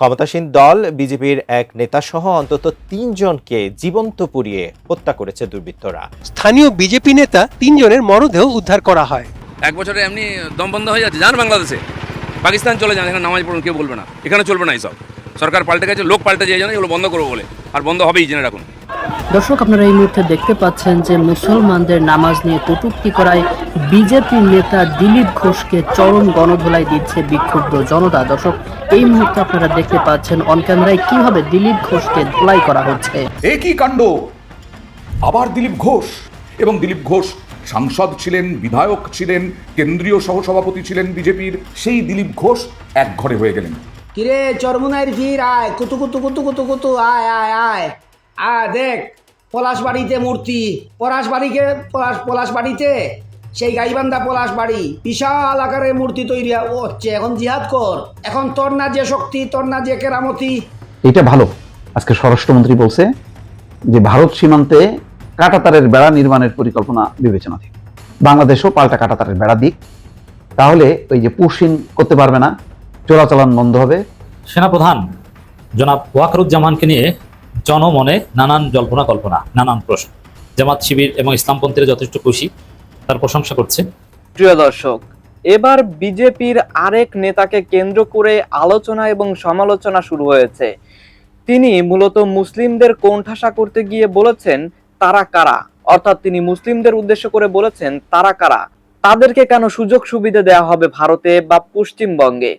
ক্ষমতাসীন দল বিজেপির এক নেতাসহ অন্তত ৩ জনকে জীবন্ত পুড়িয়ে হত্যা করেছে দুর্বৃত্তরা। স্থানীয় বিজেপি নেতা ৩ জনের মরদেহ উদ্ধার করা হয়। এক বছরে এমনি দম বন্ধ হয়ে যাচ্ছে। যান বাংলাদেশে, পাকিস্তান চলে যান, এখানে নামাজ পড়ুন, কেউ বলবে না। এখানে চলবে না এইসব। সরকার পাল্টে গেছে, লোক পাল্টে যায়, জানে এগুলো বন্ধ করবো বলে, আর বন্ধ হবেই, জেনে রাখুন। দর্শক, আপনারা এই মুহূর্তে দেখতে পাচ্ছেন যে মুসলমানদের নামাজ নিয়ে কটূক্তি করায় বিজেপি নেতা দিলীপ ঘোষকে চরম গণধোলাই দিচ্ছে বিক্ষুব্ধ জনতা। দর্শক, এই মুহূর্তে আপনারা দেখতে পাচ্ছেন অন ক্যামেরায় কিভাবে দিলীপ ঘোষকে ধোলাই করা হচ্ছে। একই কাণ্ড আবার দিলীপ ঘোষ, এবং দিলীপ ঘোষ সাংসদ ছিলেন, বিধায়ক ছিলেন, কেন্দ্রীয় সহসভাপতি ছিলেন বিজেপির। সেই দিলীপ ঘোষ এক ঘরে হয়ে গেলেন। কিরে চরমুনাইর ভিড়, আয় কুতু কুতু কুতু কুতু কুতু, আয় আয় আয় আয়, দেখ পলাশবাড়িতে মূর্তি, পলাশবাড়িতে সেই গাইবান্ধা পলাশবাড়ি বিশাল আকারের মূর্তি তৈরি হচ্ছে। এখন জিহাদ কর, এখন তোর না যে শক্তি, তোর না যে কেরামতি। এটা ভালো, আজকে স্বরাষ্ট্রমন্ত্রী বলছে যে ভারত সীমান্তে কাঁটাতারের বেড়া নির্মাণের পরিকল্পনা বিবেচনাধীন। বাংলাদেশও পাল্টা কাঁটাতারের বেড়া দিক, তাহলে ওই যে পুশিন করতে পারবে না, চোরাচালান বন্ধ হবে। সেনাপ্রধান জনাব ওয়াকারুজ্জামানকে নিয়ে জনমনে নানান জল্পনা কল্পনা, নানান প্রশ্ন। জামাত শিবির এবং ইসলামপন্থীরা যথেষ্ট খুশি, তার প্রশংসা করছে। প্রিয় দর্শক, এবার বিজেপির আরেক নেতাকে কেন্দ্র করে আলোচনা এবং সমালোচনা শুরু হয়েছে। তিনি মূলত মুসলিমদের কোণঠাসা করতে গিয়ে বলেছেন তারা কারা, অর্থাৎ তিনি মুসলিমদের উদ্দেশ্য করে বলেছেন তারা কারা, তাদেরকে কেন সুযোগ সুবিধা দেওয়া হবে ভারতে বা পশ্চিমবঙ্গে।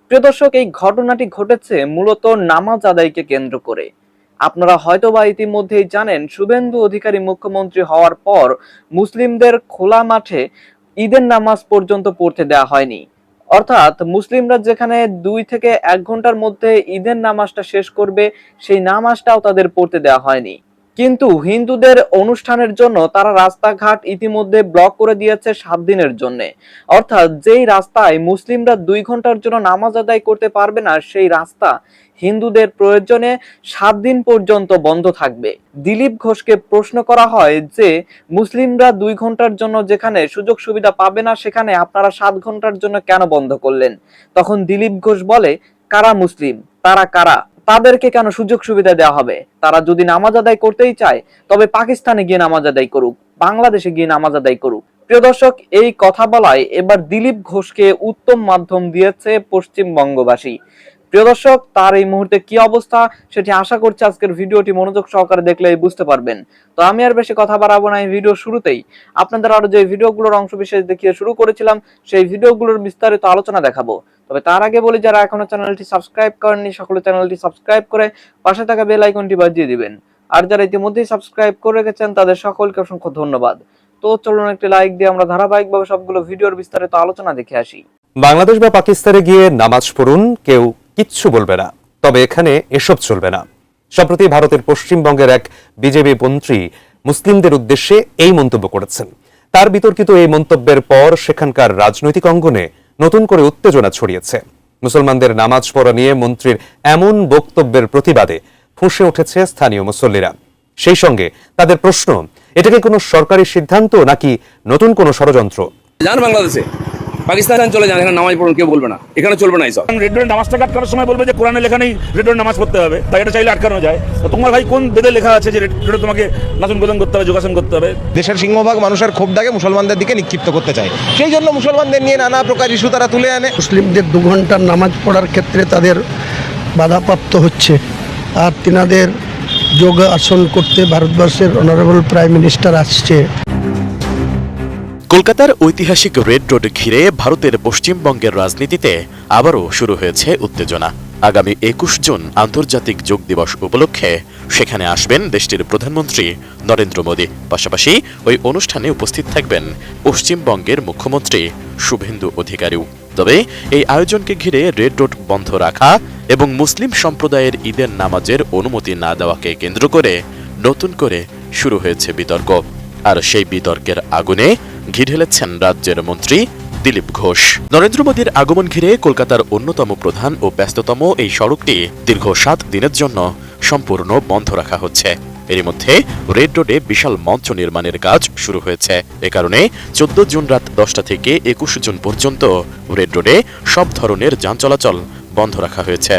প্রিয় দর্শক, এই ঘটনাটি ঘটেছে মূলত নামাজ আদায়কে কেন্দ্র করে। আপনারা হয়তোবা ইতিমধ্যেই জানেন, শুভেন্দু অধিকারী মুখ্যমন্ত্রী হওয়ার পর মুসলিমদের খোলা মাঠে ঈদের নামাজ পর্যন্ত পড়তে দেওয়া হয়নি। অর্থাৎ মুসলিমরা যেখানে 2 থেকে 1 ঘন্টার মধ্যে ঈদের নামাজটা শেষ করবে, সেই নামাজটাও তাদের পড়তে দেওয়া হয়নি। কিন্তু হিন্দুদের অনুষ্ঠানের জন্য তারা রাস্তাঘাট ইতিমধ্যে ব্লক করে দিয়েছে 7 দিনের জন্য। অর্থাৎ যেই রাস্তায় মুসলিমরা 2 ঘন্টার জন্য নামাজ আদায় করতে পারবে না, সেই রাস্তা হিন্দুদের প্রয়োজনে 7 দিন পর্যন্ত বন্ধ থাকবে। দিলীপ ঘোষকে প্রশ্ন করা হয় যে মুসলিমরা 2 ঘন্টার জন্য যেখানে সুযোগ সুবিধা পাবে না, সেখানে আপনারা 7 ঘন্টার জন্য কেন বন্ধ করলেন? তখন দিলীপ ঘোষ বলে, কারা মুসলিম, তারা কারা, তাদেরকে কেন সুযোগ সুবিধা দেওয়া হবে? তারা যদি নামাজ আদায় করতেই চায়, তবে পাকিস্তানে গিয়ে নামাজ আদায় করুক, বাংলাদেশে গিয়ে নামাজ আদায় করুক। প্রিয় দর্শক, এই কথা বলায় এবার দিলীপ ঘোষকে উত্তম মাধ্যম দিয়েছে পশ্চিমবঙ্গবাসী। প্রিয় দর্শক, তার এই মুহূর্তে কি অবস্থা সেটি আশা করছি আজকের ভিডিওটি মনোযোগ সহকারে দেখলেই বুঝতে পারবেন। তো আমি আর বেশি কথা বাড়াবো না। এই ভিডিও শুরুতেই আপনাদের আরো যে ভিডিওগুলোর অংশ বিশেষ দেখিয়ে শুরু করেছিলাম, সেই ভিডিওগুলোর বিস্তারিত আলোচনা দেখাবো। তবে তার আগে বলি, যারা এখনো চ্যানেলটি সাবস্ক্রাইব করেননি, সকলে চ্যানেলটি সাবস্ক্রাইব করে পাশে থাকা বেল আইকনটি বাজিয়ে দিবেন। আর যারা ইতিমধ্যেই সাবস্ক্রাইব করে রেখেছেন, তাদের সকলকে অসংখ্য ধন্যবাদ। তো চলুন একটি লাইক দিয়ে আমরা ধারাবাহিকভাবে সবগুলো ভিডিওর বিস্তারিত আলোচনা দেখে আসি। বাংলাদেশ বা পাকিস্তানে গিয়ে নামাজ পড়ুন, কেউ কিচ্ছু বলবে না, তবে এখানে এসব চলবে না। সম্প্রতি ভারতের পশ্চিমবঙ্গের এক বিজেপি মন্ত্রী মুসলিমদের উদ্দেশ্যে এই মন্তব্য করেছেন। তার বিতর্কিত এই মন্তব্যের পর সেখানকার রাজনৈতিক অঙ্গনে নতুন করে উত্তেজনা ছড়িয়েছে। মুসলমানদের নামাজ পড়া নিয়ে মন্ত্রীর এমন বক্তব্যের প্রতিবাদে ফুঁসে উঠেছে স্থানীয় মুসল্লিরা। সেই সঙ্গে তাদের প্রশ্ন, এটা কি কোনো সরকারি সিদ্ধান্ত নাকি নতুন কোনো ষড়যন্ত্র? যান বাংলাদেশে, পাকিস্তান চলে যান, এখানে নামাজ পড়ুন, কেউ বলবে না। এখানে চলবে না এইসব। রেড ডোরে নামাজটা আটকানোর সময় বলবে যে কোরআনে লেখা নেই রেড ডোরে নামাজ পড়তে হবে, তাই এটা চাইলে আটকানো যায়। তোমার ভাই কোন বেদে লেখা আছে যে রেড ডোরে তোমাকে নাচন গোদন করতে হবে, যোগাসন করতে হবে? দেশের সিংহভাগ মানুষের ক্ষোভটাকে মুসলমানদের দিকে নিক্ষিপ্ত করতে চায়, সেই জন্য মুসলমানদের নিয়ে নানা প্রকার ইস্যু তারা তুলে আনে। মুসলিমদের 2 ঘন্টার নামাজ পড়ার ক্ষেত্রে তাদের বাধাপ্রাপ্ত হচ্ছে, আর তিনাদের যোগ আসন করতে ভারতবর্ষের অনারেবল প্রাইম মিনিস্টার আসছে। কলকাতার ঐতিহাসিক রেড রোড ঘিরে ভারতের পশ্চিমবঙ্গের রাজনীতিতে আবারও শুরু হয়েছে উত্তেজনা। আগামী 21 জুন আন্তর্জাতিক যোগ দিবস উপলক্ষে সেখানে আসবেন দেশটির প্রধানমন্ত্রী নরেন্দ্র মোদী। পাশাপাশি ওই অনুষ্ঠানে উপস্থিত থাকবেন পশ্চিমবঙ্গের মুখ্যমন্ত্রী শুভেন্দু অধিকারীও। তবে এই আয়োজনকে ঘিরে রেড রোড বন্ধ রাখা এবং মুসলিম সম্প্রদায়ের ঈদের নামাজের অনুমতি না দেওয়াকে কেন্দ্র করে নতুন করে শুরু হয়েছে বিতর্ক। আর সেই বিতর্কের আগুনে ঘি ঢেলেছেন রাজ্যের মন্ত্রী দিলীপ ঘোষ। নরেন্দ্র মোদীর আগমন ঘিরে কলকাতার অন্যতম প্রধান ও ব্যস্ততম এই সড়কটি দীর্ঘ 7 দিনের জন্য সম্পূর্ণ বন্ধ রাখা হচ্ছে। এরই মধ্যে রেড রোডে বিশাল মঞ্চ নির্মাণের কাজ শুরু হয়েছে। এ কারণে 14 জুন রাত 10টা থেকে 21 জুন পর্যন্ত রেড রোডে সব ধরনের যান চলাচল বন্ধ রাখা হয়েছে।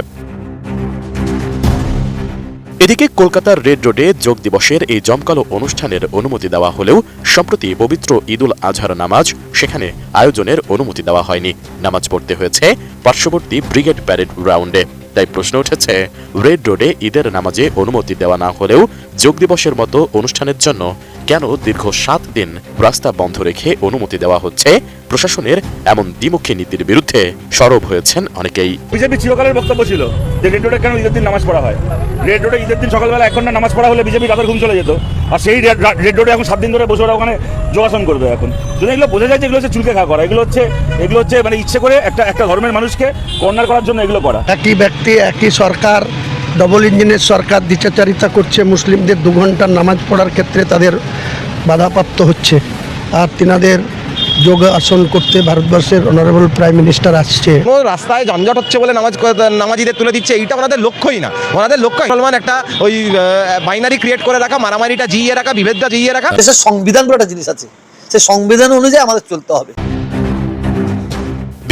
এদিকে কলকাতার রেড রোডে যোগ দিবসের এই জমকালো অনুষ্ঠানের অনুমতি দেওয়া হলেও সম্প্রতি পবিত্র ঈদুল আজহার নামাজ সেখানে আয়োজনের অনুমতি দেওয়া হয়নি। নামাজ পড়তে হয়েছে পার্শ্ববর্তী ব্রিগেড প্যারেড গ্রাউন্ডে। তাই প্রশ্ন উঠেছে, রেড রোডে ঈদের নামাজে অনুমতি দেওয়া না হলেও যোগ দিবসের মতো অনুষ্ঠানের জন্য কেন দীর্ঘ 7 দিন রাস্তা বন্ধ রেখে অনুমতি দেওয়া হচ্ছে? প্রশাসনের এমন দ্বিমুখী নীতির বিরুদ্ধে সরব হয়েছেন অনেকেই। বিজেপি চিরকালের বক্তব্য ছিল যে রেড রোডে কেন ঈদের দিন নামাজ পড়া হয়। রেড রোডে ঈদের দিন সকালবেলা 1 ঘন্টা নামাজ পড়া হলে বিজেপি রাতের ঘুম চলে যেত। আর সেই রেড রোডে এখন 7 দিন ধরে বসে ওরা ওখানে যোগাসন করবে। এখন যদি এগুলো বোঝা যায় যে এগুলো হচ্ছে চুলকে খাওয়া করা, এগুলো হচ্ছে মানে ইচ্ছে করে একটা ধর্মের মানুষকে কর্নার করার জন্য এগুলো করা। একই ব্যক্তি একই সরকার ডবল ইঞ্জিনের সরকার দ্বিচারিতা করছে, মুসলিমদের 2 ঘন্টার নামাজ পড়ার ক্ষেত্রে তাদের বাধাপ্রাপ্ত হচ্ছে। আর তিনাদের যোগ আসন করতে ভারতবর্ষের অনারেবল প্রাইম মিনিস্টার আসছে। রাস্তায় যানজট হচ্ছে বলে নামাজিদের তুলে দিচ্ছে, এইটা ওনাদের লক্ষ্যই না। ওনাদের লক্ষ্য মুসলমান একটা ওই বাইনারি ক্রিয়েট করে রাখা, মারামারিটা জিইয়ে রাখা, বিভেদটা জিইয়ে রাখা। দেশের সংবিধান বলে একটা জিনিস আছে, সেই সংবিধান অনুযায়ী আমাদের চলতে হবে।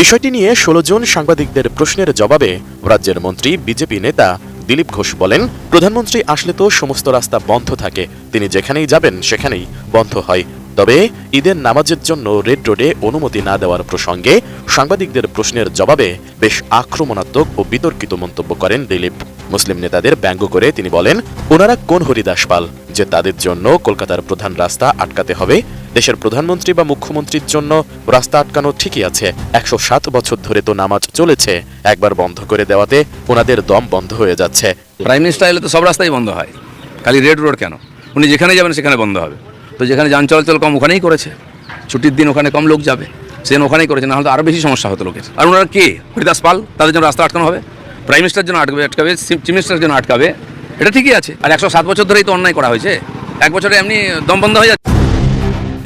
বিষয়টি নিয়ে 16 জুন সাংবাদিকদের প্রশ্নের জবাবে রাজ্যের মন্ত্রী বিজেপি নেতা দিলীপ ঘোষ বলেন, প্রধানমন্ত্রী আসলে তো সমস্ত রাস্তা বন্ধ থাকে, তিনি যেখানেই যাবেন সেখানেই বন্ধ হয়। তবে ঈদের নামাজের জন্য রেড রোডে অনুমতি না দেওয়ার প্রসঙ্গে সাংবাদিকদের প্রশ্নের জবাবে বেশ আক্রমণাত্মক ও বিতর্কিত মন্তব্য করেন দিলীপ। মুসলিম নেতাদের ব্যঙ্গ করে তিনি বলেন, ওনারা কোন হরিদাস পাল যে তাদের জন্য কলকাতার প্রধান রাস্তা আটকাতে হবে? দেশের প্রধানমন্ত্রী বা মুখ্যমন্ত্রীর জন্য রাস্তা আটকানো ঠিকই আছে। 107 বছর ধরে তো নামাজ চলেছে, একবার বন্ধ করে দেওয়াতে ওনাদের দম বন্ধ হয়ে যাচ্ছে। প্রাইম মিনিস্টার এলে তো সব রাস্তাই বন্ধ হয়, খালি রেড রোড কেন? উনি যেখানে যাবেন সেখানে বন্ধ হবে। তো যেখানে যান চলাচল কম ওখানেই করেছে, ছুটির দিন ওখানে কম লোক যাবে, সেখানে ওখানেই করেছে, না হলে তো আরও বেশি সমস্যা হতো লোকের। আর ওনারা কে? হরিদাস পাল, তাদের জন্য রাস্তা আটকানো হবে? প্রাইম মিনিস্টার জন্য আটকাবে, চিফ মিনিস্টারের জন্য আটকাবে, এটা ঠিকই আছে। আর 107 বছর ধরেই তো অন্যায় করা হয়েছে, 1 বছরে এমনি দম বন্ধ হয়ে যাচ্ছে।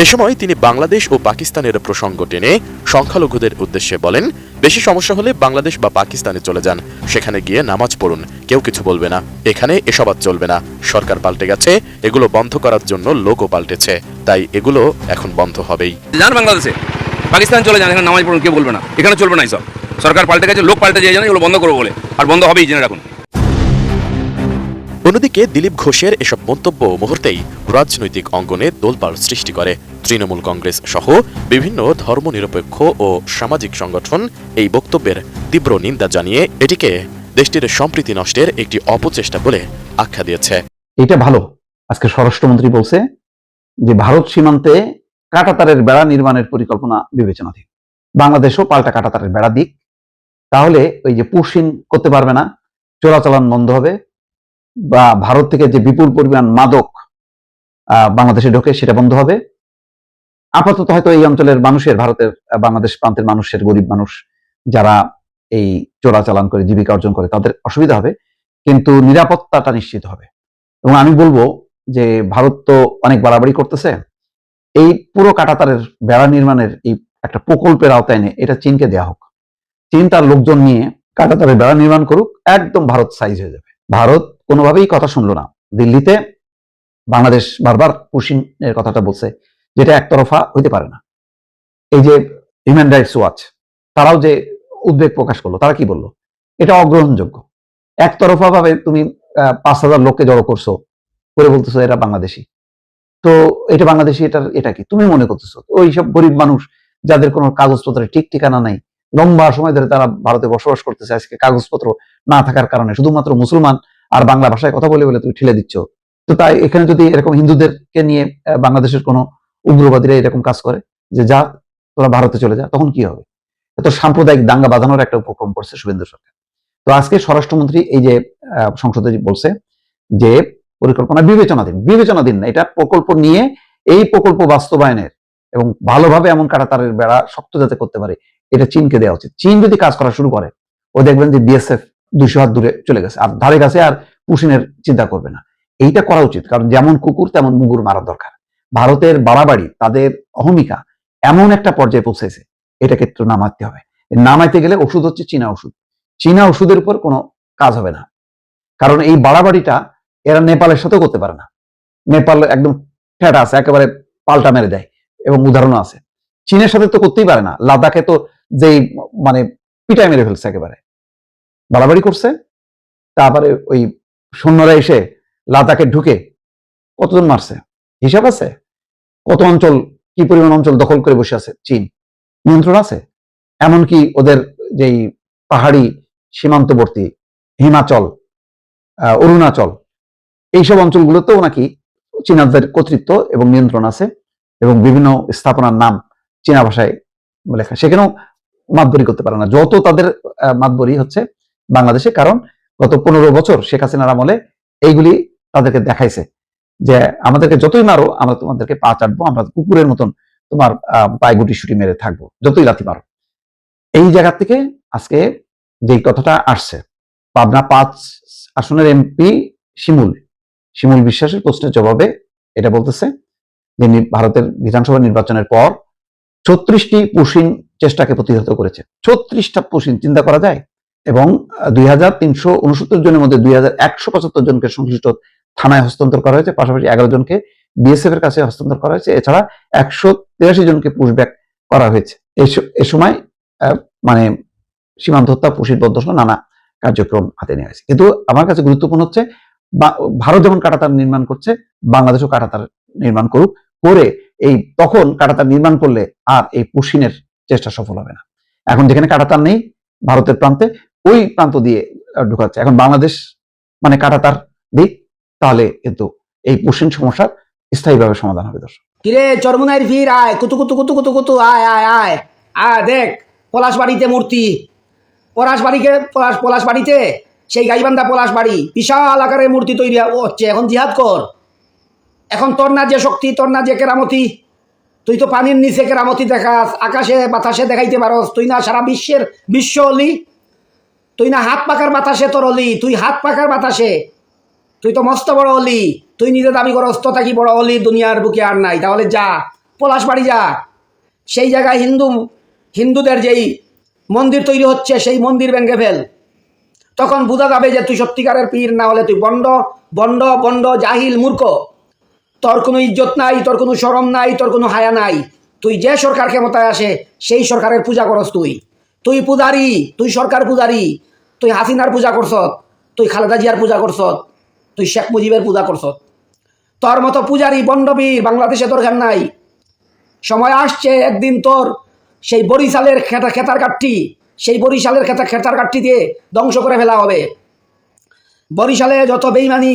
এ সময় তিনি বাংলাদেশ ও পাকিস্তানের প্রসঙ্গ টেনে সংখ্যালঘুদের উদ্দেশ্যে বলেন, বেশি সমস্যা হলে বাংলাদেশ বা পাকিস্তানে চলে যান, সেখানে গিয়ে নামাজ পড়ুন, কেউ কিছু বলবে না। এখানে এসব আর চলবে না, সরকার পাল্টে গেছে, এগুলো বন্ধ করার জন্য লোকও পাল্টেছে, তাই এগুলো এখন বন্ধ হবেই। যান বাংলাদেশে, পাকিস্তান চলে যান, এখানে নামাজ পড়ুন, কেউ বলবে না। এখানে চলবে না এইসব, সরকার পাল্টে গেছে, লোক পাল্টে যায়, এগুলো বন্ধ করবো বলে, আর বন্ধ হবেই, জেনে রাখুন। অন্যদিকে দিলীপ ঘোষের এসব মন্তব্য মুহূর্তেই রাজনৈতিক অঙ্গনে তোলপাড় সৃষ্টি করে। তৃণমূল কংগ্রেস সহ বিভিন্ন ধর্মনিরপেক্ষ ও সামাজিক সংগঠন এই বক্তব্যের তীব্র নিন্দা জানিয়ে এটিকে দেশটির সম্প্রীতি নষ্টের একটি অপচেষ্টা বলে আখ্যা দিয়েছে। এটা ভালো, আজকে স্বরাষ্ট্রমন্ত্রী বলছে যে ভারত সীমান্তে কাঁটাতারের বেড়া নির্মাণের পরিকল্পনা বিবেচনাধীন। বাংলাদেশও পাল্টা কাঁটাতারের বেড়া দিক, তাহলে ওই যে পুশিন করতে পারবে না, চোরাচালান বন্ধ হবে, বা ভারত থেকে যে বিপুল পরিমাণ মাদক বাংলাদেশে ঢোকে সেটা বন্ধ হবে। আপাতত হয়তো এই অঞ্চলের মানুষের, ভারতের বাংলাদেশ প্রান্তের মানুষের, গরিব মানুষ যারা এই চোরাচালান করে জীবিকা অর্জন করে তাদের অসুবিধা হবে, কিন্তু নিরাপত্তাটা নিশ্চিত হবে। এবং আমি বলবো যে ভারত তো অনেক বাড়াবাড়ি করতেছে, এই পুরো কাঁটাতারের বেড়া নির্মাণের এই একটা প্রকল্পের আওতায় এনে এটা চীনকে দেওয়া হোক। চীন তার লোকজন নিয়ে কাঁটাতারের বেড়া নির্মাণ করুক, একদম ভারত সাইজ হয়ে যাবে। ভারত কোনোভাবেই কথা শুনলো না। দিল্লিতে বাংলাদেশ বারবার পুশিনের কথাটা বলছে, যেটা একতরফা হইতে পারে না। এই যে হিউম্যান রাইটস ওয়াচ তারাও যে উদ্বেগ প্রকাশ করলো, তারা কি বললো? এটা অগ্রহণযোগ্য। একতরফা ভাবে তুমি 5,000 লোককে জড়ো করছো, করে বলতেছো এরা বাংলাদেশি, তো এটা বাংলাদেশি, এটা কি তুমি মনে করতেছো? ওই সব গরিব মানুষ যাদের কোনো কাগজপত্রের ঠিক ঠিকানা নাই, লম্বা সময় ধরে তারা ভারতে বসবাস করতেছে, আজকে কাগজপত্র না থাকার কারণে শুধুমাত্র মুসলমান আর বাংলা ভাষায় কথা বলে বলে তুমি ঠেলে দিচ্ছ। তো তাই এখানে যদি এরকম হিন্দুদেরকে নিয়ে বাংলাদেশের কোনো উগ্রবাদীরা এরকম কাজ করে যে যা তোরা ভারতে চলে যা, তখন কি হবে? এত সাম্প্রদায়িক দাঙ্গা বাঁধানোর একটা উপক্রম করছে শুভেন্দু সরকার। তো আজকে স্বরাষ্ট্রমন্ত্রী এই যে সংসদে বলছে যে পরিকল্পনা বিবেচনাধীন না, এটা প্রকল্প নিয়ে এই প্রকল্প বাস্তবায়নের এবং ভালোভাবে এমন কাঁটাতারের বেড়া শক্ত যাতে করতে পারে এটা চীনকে দেওয়া উচিত। চীন যদি কাজ করা শুরু করে, ও দেখবেন যে বিএসএফ 200 হাত দূরে চলে গেছে, আর ধারে কাছে আর পুশিনের চিন্তা করবে না। এইটা করা উচিত, কারণ যেমন কুকুর তেমন মুগুর মারা দরকার। ভারতের বাড়াবাড়ি, তাদের অহমিকা এমন একটা পর্যায়ে পৌঁছেছে, এটাকে একটু নামাতে হবে। নামাইতে গেলে ওষুধ হচ্ছে চীনা ওষুধ। চীনা ওষুধের উপর কোনো কাজ হবে না, কারণ এই বাড়াবাড়িটা এরা নেপালের সাথেও করতে পারে না। নেপাল একদম ঠেটা আছে, একেবারে পাল্টা মেরে দেয়, এবং উদাহরণও আছে। চীনের সাথে তো করতেই পারে না, লাদাখে তো যেই মানে পিটায় মেরে ফেলছে, একেবারে বাড়াবাড়ি করছে। তারপরে ওই সৈন্যরা এসে লাদাখে ঢুকে কতজন মারছে হিসাব আছে? কত অঞ্চল, কি পরিমাণ অঞ্চল দখল করে বসে আছে চীন? নিয়ন্ত্রণ আছে? এমনকি ওদের যেই পাহাড়ি সীমান্তবর্তী হিমাচল, অরুণাচল, এইসব অঞ্চলগুলোতেও নাকি চীনাদের কর্তৃত্ব এবং নিয়ন্ত্রণ আছে, এবং বিভিন্ন স্থাপনার নাম চীনা ভাষায় লেখা। সেখানেও মাতবরি করতে পারে না। যত তাদের মাতবরি হচ্ছে বাংলাদেশে, কারণ গত 15 বছর শেখ হাসিনার আমলে এইগুলি তাদেরকে দেখাইছে যে আমাদেরকে যতই মারো আমরা তোমাদেরকে পা চাটবো, আমরা কুকুরের মতন তোমার পায়ে গুটি সুটি মেরে থাকবো, যতই লাথি মারো। এই জায়গা থেকে আজকে যেই কথাটা আসছে, পাবনা 5 আসনের এমপি শিমুল বিশ্বাসের প্রশ্নের জবাবে এটা বলতেছে যে ভারতের বিধানসভা নির্বাচনের পর 36টি পুশিন চেষ্টাকে প্রতিহত করেছে। 36টা পুশিন, চিন্তা করা যায়? এবং 2369 জনের মধ্যে 2175 জনকে সংশ্লিষ্ট থানায় হস্তান্তর করা হয়েছে, পাশাপাশি 11 জনকে বিএসএফ এর কাছে হস্তান্তর করা হয়েছে। এছাড়া 183 জনকে পুশব্যাক করা হয়েছে। এ সময় মানে সীমান্ত হত্যা, পুশির বদ্ধ নানা কার্যক্রম হাতে নেওয়া হয়েছে। কিন্তু আমার কাছে গুরুত্বপূর্ণ হচ্ছে ভারত যেমন কাঁটাতার নির্মাণ করছে, বাংলাদেশও কাঁটাতার নির্মাণ করুক, করে তখন কাঁটাতার নির্মাণ করলে আর এই পুশিনের চেষ্টা সফল হবে না। এখন যেখানে কাঁটাতার নেই ভারতের প্রান্তে, ওই প্রান্ত দিয়ে ঢুকাচ্ছে। এখন বাংলাদেশ মানে কাঁটাতার দিক, তাহলে কিন্তু এই পুশিন সমস্যার স্থায়ীভাবে সমাধান হবে। দর্শক, কিরে চরমুনাইর ভিড়, আয় কুতু কুতু কুতু কুতু কুতু, আয় আয় আয় আয়, দেখ পলাশবাড়িতে মূর্তি, পলাশবাড়িতে সেই গাইবান্ধা পলাশবাড়ি বিশাল আকারের মূর্তি তৈরি হচ্ছে। এখন জিহাদ কর, এখন তোর না যে শক্তি, তোর না যে কেরামতি, তুই তো পানির নিচে কেরামতি দেখাস, আকাশে বাতাসে দেখাইতে পারস, তুই না সারা বিশ্ব অলি, তুই না হাত পাকার বাতাসে তোর অলি, তুই হাত পাকার বাতাসে, তুই তো মস্ত বড় অলি, তুই নিজে দাবি করস তো কি বড় অলি দুনিয়ার বুকে আর নাই। তাহলে যা পলাশবাড়ি যা, সেই জায়গায় হিন্দুদের যেই মন্দির তৈরি হচ্ছে সেই মন্দির ভেঙে ফেল, তখন বোঝা যাবে যে তুই সত্যিকারের পীর, না হলে তুই বন্ড বন্ড বন্ড জাহিল মূর্খ। তোর কোনো ইজ্জত নাই, তোর কোনো শরম নাই, তোর কোনো হায়া নাই। তুই যে সরকার ক্ষমতায় আসে সেই সরকারের পূজা করস, তুই পূজারি, তুই সরকার পূজারি, তুই হাসিনার পূজা করছ, তুই খালেদা জিয়ার পূজা করছ, তুই শেখ মুজিবের পূজা করছ। তোর মতো পূজারি বন্ডবীর বাংলাদেশে দরকার নাই। সময় আসছে একদিন তোর সেই বরিশালের খেতার কাঠটি, সেই বরিশালের খেতার কাঠটি দিয়ে ধ্বংস করে ফেলা হবে। বরিশালে যত বেইমানি,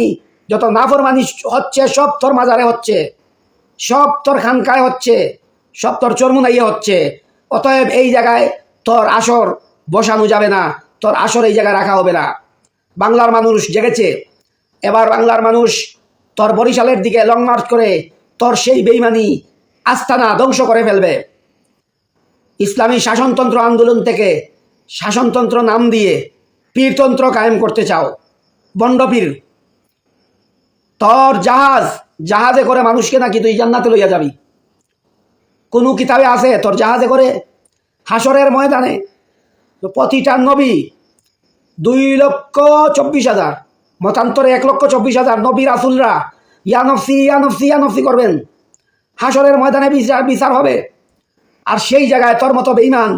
যত নাফরমানি হচ্ছে সব তোর মাজারে হচ্ছে, সব তোর খানকায় হচ্ছে, সব তোর চরমুনাইয়ে হচ্ছে। অতএব এই জায়গায় তোর আসর বসানো যাবে না, তোর আসর এই জায়গায় রাখা হবে না। বাংলার মানুষ জেগেছে, এবার বাংলার মানুষ তোর বরিশালের দিকে লং মার্চ করে তোর সেই বেইমানি আস্তানা ধ্বংস করে ফেলবে। ইসলামী শাসনতন্ত্র আন্দোলন থেকে শাসনতন্ত্র নাম দিয়ে পীরতন্ত্র কায়েম করতে চাও, বন্ডপীর। তোর জাহাজে করে মানুষকে নাকি তুই জান্নাতে লইয়া যাবি? কোন কিতাবে আছে তোর জাহাজে করে? হাসরের ময়দানে প্রতিটা নবী 2,24,000, মতান্তরে 1,24,000 নবী রাসুলরা ইয়ানফসি ইয়ানফসি ইয়ানফসি করবেন। হাসরের ময়দানে বিচার হবে। আর সেই জায়গায় তোর মতো বেঈমান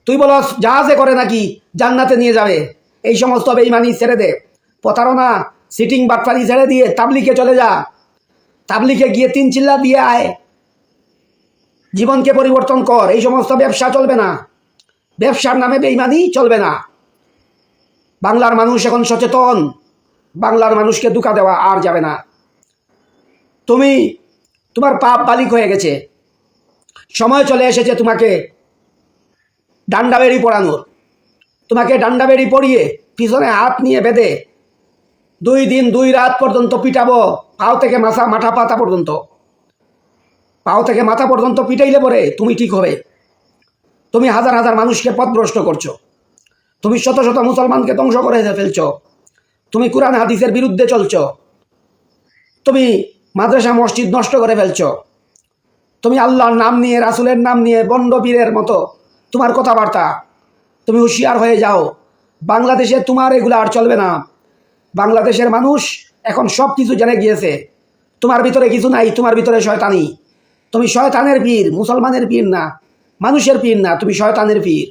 তুই বলস জাহাজে করে নাকি জান্নাতে নিয়ে যাবে। এই সমস্ত বেঈমানি ছেড়ে দে, প্রতারণা সিটিং বাটপারি ছেড়ে দিয়ে তাবলিগে চলে যা, তাবলিগে গিয়ে 3 চিল্লা দিয়ে আয়, জীবনকে পরিবর্তন কর। এই সমস্ত ব্যবসা চলবে না, ব্যবসার নামে বেঈমানি চলবে না। বাংলার মানুষ এখন সচেতন, বাংলার মানুষকে ধোঁকা দেওয়া আর যাবে না। তোমার পাপ বালিক হয়ে গেছে, সময় চলে এসেছে তোমাকে ডান্ডা বেড়ি পড়ানোর। তোমাকে ডান্ডা বেড়ি পড়িয়ে পিছনে হাত নিয়ে বেঁধে 2 দিন 2 রাত পর্যন্ত পিটাবো, পাও থেকে মাথা পাতা পর্যন্ত, পাও থেকে মাথা পর্যন্ত পিটাইলে পরে তুমি ঠিক হবে। তুমি হাজার হাজার মানুষকে পথভ্রষ্ট করছো, তুমি শত শত মুসলমানকে ধ্বংস করে ফেলছো, তুমি কুরআন হাদিসের বিরুদ্ধে চলছো, তুমি মাদ্রাসা মসজিদ নষ্ট করে ফেলছো, তুমি আল্লাহর নাম নিয়ে, রাসুলের নাম নিয়ে বন্ড পীরের মতো তোমার কথাবার্তা। তুমি হুঁশিয়ার হয়ে যাও, বাংলাদেশে তোমার এগুলো আর চলবে না। বাংলাদেশের মানুষ এখন সব কিছু জেনে গিয়েছে, তোমার ভিতরে কিছু নাই, তোমার ভিতরে শয়তানি। তুমি শয়তানের পীর, মুসলমানের পীর না, মানুষের পীর না, তুমি শয়তানের পীর।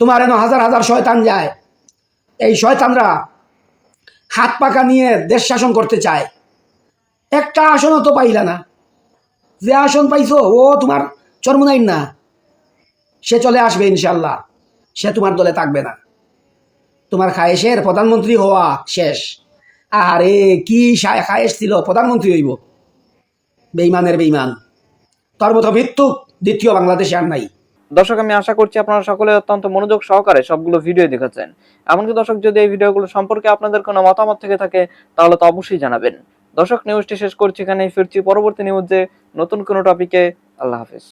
তোমার এন হাজার হাজার শয়তান যায়। এই শয়তানরা হাত পাকা নিয়ে দেশ শাসন করতে চায়। একটা আসনও তো পাইলা না। যে আসন পাইছো ও তোমার চরমুনাইন না, সে চলে আসবে ইনশাল্লাহ, সে তোমার দলে থাকবে না। তোমার খায়েশের প্রধানমন্ত্রী হওয়া শেষ। আরে কি খায়েশ ছিল, প্রধানমন্ত্রী হইব? বেইমানের বেইমান, তোর মতো ভিত্তুক দ্বিতীয় বাংলাদেশে আর নাই। দর্শক, আমি আশা করছি আপনারা সকলে অত্যন্ত মনোযোগ সহকারে সবগুলো ভিডিও দেখেছেন। এমনকি দর্শক, যদি এই ভিডিওগুলো সম্পর্কে আপনাদের কোনো মতামত থেকে থাকে তাহলে তো অবশ্যই জানাবেন। দর্শক, নিউজটি শেষ করছি এখানেই, ফিরছি পরবর্তী নিউজে নতুন কোনো টপিকে। আল্লাহ হাফেজ।